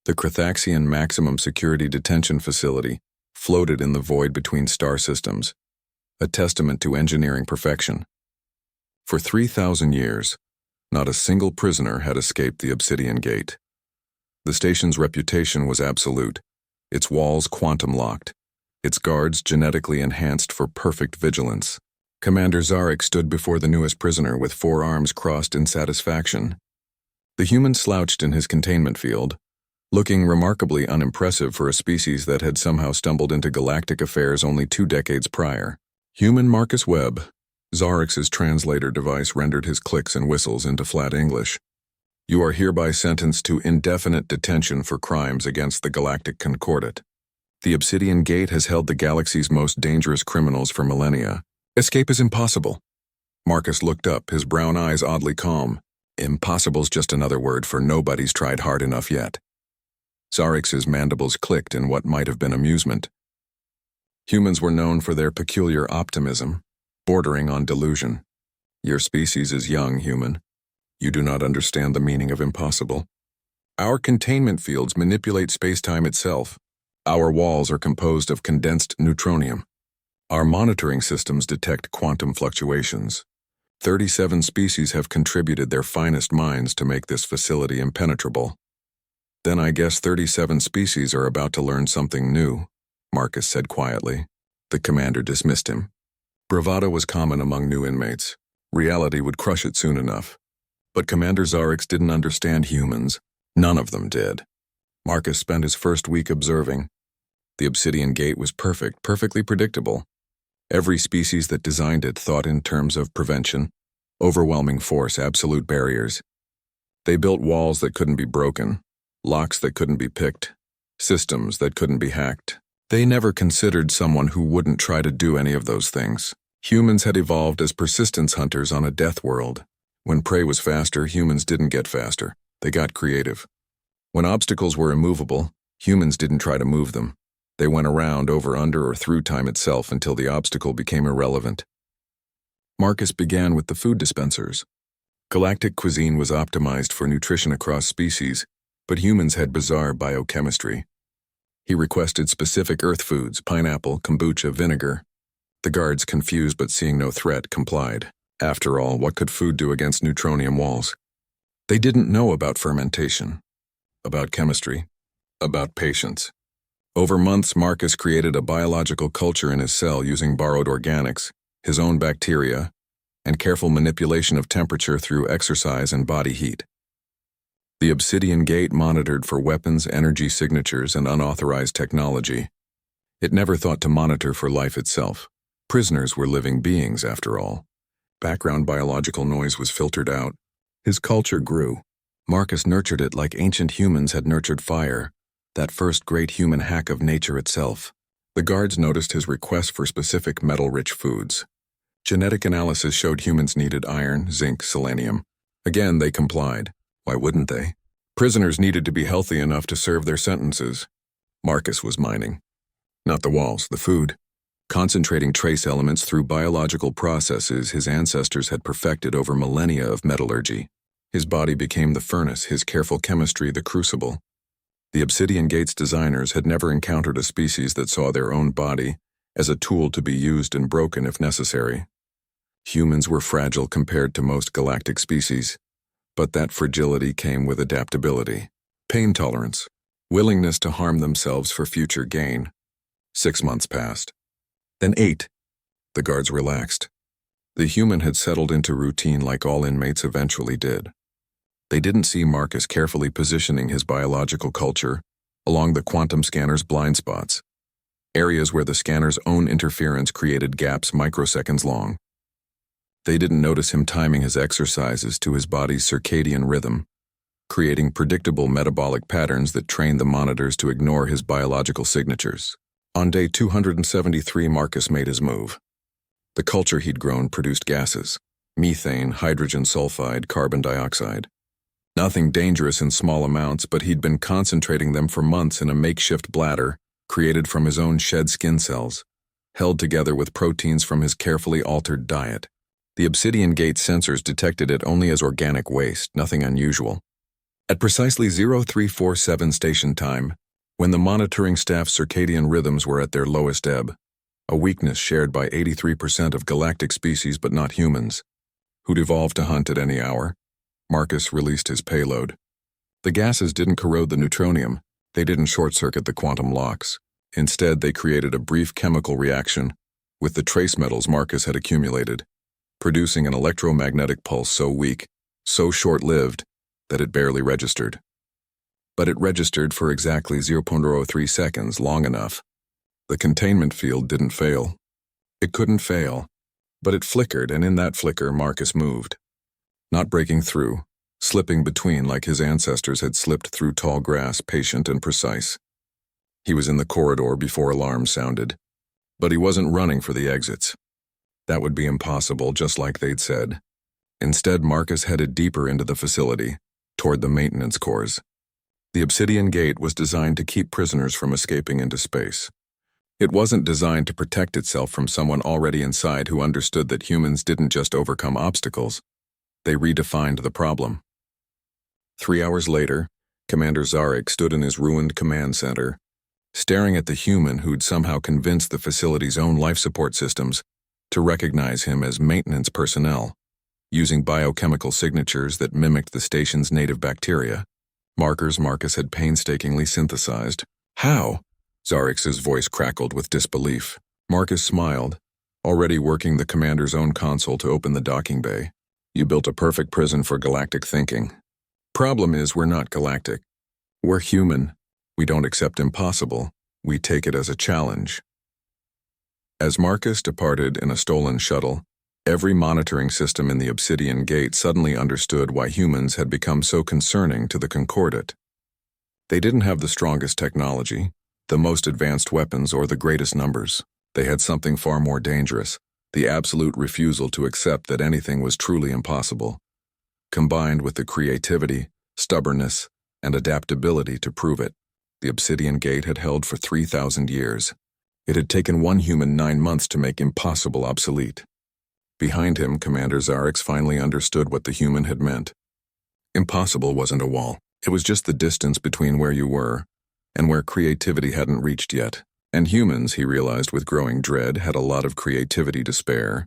The Crethaxian Maximum Security Detention Facility floated in the void between star systems, a testament to engineering perfection. For 3,000 years, not a single prisoner had escaped the Obsidian Gate. The station's reputation was absolute, its walls quantum-locked, its guards genetically enhanced for perfect vigilance. Commander Zarek stood before the newest prisoner with 4 arms crossed in satisfaction. The human slouched in his containment field, looking remarkably unimpressive for a species that had somehow stumbled into galactic affairs only 2 decades prior. Human Marcus Webb, Zarek's translator device rendered his clicks and whistles into flat English. You are hereby sentenced to indefinite detention for crimes against the Galactic Concordat. The Obsidian Gate has held the galaxy's most dangerous criminals for millennia. Escape is impossible. Marcus looked up, his brown eyes oddly calm. Impossible's just another word for nobody's tried hard enough yet. Zarek's mandibles clicked in what might have been amusement. Humans were known for their peculiar optimism, bordering on delusion. Your species is young, human. You do not understand the meaning of impossible. Our containment fields manipulate space-time itself. Our walls are composed of condensed neutronium. Our monitoring systems detect quantum fluctuations. 37 species have contributed their finest minds to make this facility impenetrable. Then I guess 37 species are about to learn something new, Marcus said quietly. The commander dismissed him. Bravado was common among new inmates. Reality would crush it soon enough. But Commander Zarek didn't understand humans. None of them did. Marcus spent his first week observing. The Obsidian Gate was perfect, perfectly predictable. Every species that designed it thought in terms of prevention, overwhelming force, absolute barriers. They built walls that couldn't be broken, locks that couldn't be picked, systems that couldn't be hacked. They never considered someone who wouldn't try to do any of those things. Humans had evolved as persistence hunters on a death world. When prey was faster, humans didn't get faster. They got creative. When obstacles were immovable, humans didn't try to move them. They went around, over, under, or through time itself until the obstacle became irrelevant. Marcus began with the food dispensers. Galactic cuisine was optimized for nutrition across species, but humans had bizarre biochemistry. He requested specific Earth foods, pineapple, kombucha, vinegar. The guards, confused but seeing no threat, complied. After all, what could food do against neutronium walls? They didn't know about fermentation, about chemistry, about patience. Over months, Marcus created a biological culture in his cell using borrowed organics, his own bacteria, and careful manipulation of temperature through exercise and body heat. The Obsidian Gate monitored for weapons, energy signatures, and unauthorized technology. It never thought to monitor for life itself. Prisoners were living beings, after all. Background biological noise was filtered out. His culture grew. Marcus nurtured it like ancient humans had nurtured fire, that first great human hack of nature itself. The guards noticed his request for specific metal-rich foods. Genetic analysis showed humans needed iron, zinc, selenium. Again, they complied. Why wouldn't they? Prisoners needed to be healthy enough to serve their sentences. Marcus was mining. Not the walls, the food. Concentrating trace elements through biological processes his ancestors had perfected over millennia of metallurgy. His body became the furnace, his careful chemistry the crucible. The Obsidian Gate's designers had never encountered a species that saw their own body as a tool to be used and broken if necessary. Humans were fragile compared to most galactic species, but that fragility came with adaptability, pain tolerance, willingness to harm themselves for future gain. 6 months passed. Then 8. The guards relaxed. The human had settled into routine like all inmates eventually did. They didn't see Marcus carefully positioning his biological culture along the quantum scanner's blind spots, areas where the scanner's own interference created gaps microseconds long. They didn't notice him timing his exercises to his body's circadian rhythm, creating predictable metabolic patterns that trained the monitors to ignore his biological signatures. On day 273, Marcus made his move. The culture he'd grown produced gases: methane, hydrogen sulfide, carbon dioxide. Nothing dangerous in small amounts, but he'd been concentrating them for months in a makeshift bladder created from his own shed skin cells, held together with proteins from his carefully altered diet. The Obsidian Gate sensors detected it only as organic waste, nothing unusual. At precisely 0347 station time, when the monitoring staff's circadian rhythms were at their lowest ebb, a weakness shared by 83% of galactic species but not humans, who'd evolved to hunt at any hour, Marcus released his payload. The gases didn't corrode the neutronium, they didn't short-circuit the quantum locks. Instead, they created a brief chemical reaction with the trace metals Marcus had accumulated, producing an electromagnetic pulse so weak, so short-lived, that it barely registered. But it registered for exactly 0.03 seconds, long enough. The containment field didn't fail. It couldn't fail, but it flickered, and in that flicker Marcus moved. Not breaking through, slipping between like his ancestors had slipped through tall grass, patient and precise. He was in the corridor before alarms sounded, but he wasn't running for the exits. That would be impossible, just like they'd said. Instead, Marcus headed deeper into the facility, toward the maintenance cores. The obsidian gate was designed to keep prisoners from escaping into space. It wasn't designed to protect itself from someone already inside who understood that humans didn't just overcome obstacles, they redefined the problem. 3 hours later, Commander Zarek stood in his ruined command center, staring at the human who'd somehow convinced the facility's own life support systems to recognize him as maintenance personnel, using biochemical signatures that mimicked the station's native bacteria, markers Marcus had painstakingly synthesized. How? Zarek's voice crackled with disbelief. Marcus smiled, already working the commander's own console to open the docking bay. You built a perfect prison for galactic thinking. Problem is, we're not galactic. We're human. We don't accept impossible. We take it as a challenge. As Marcus departed in a stolen shuttle, every monitoring system in the Obsidian Gate suddenly understood why humans had become so concerning to the Concordat. They didn't have the strongest technology, the most advanced weapons, or the greatest numbers. They had something far more dangerous, the absolute refusal to accept that anything was truly impossible, combined with the creativity, stubbornness, and adaptability to prove it. The Obsidian Gate had held for 3,000 years. It had taken one human 9 months to make impossible obsolete. Behind him, Commander Zarek finally understood what the human had meant. Impossible wasn't a wall. It was just the distance between where you were and where creativity hadn't reached yet. And humans, he realized with growing dread, had a lot of creativity to spare.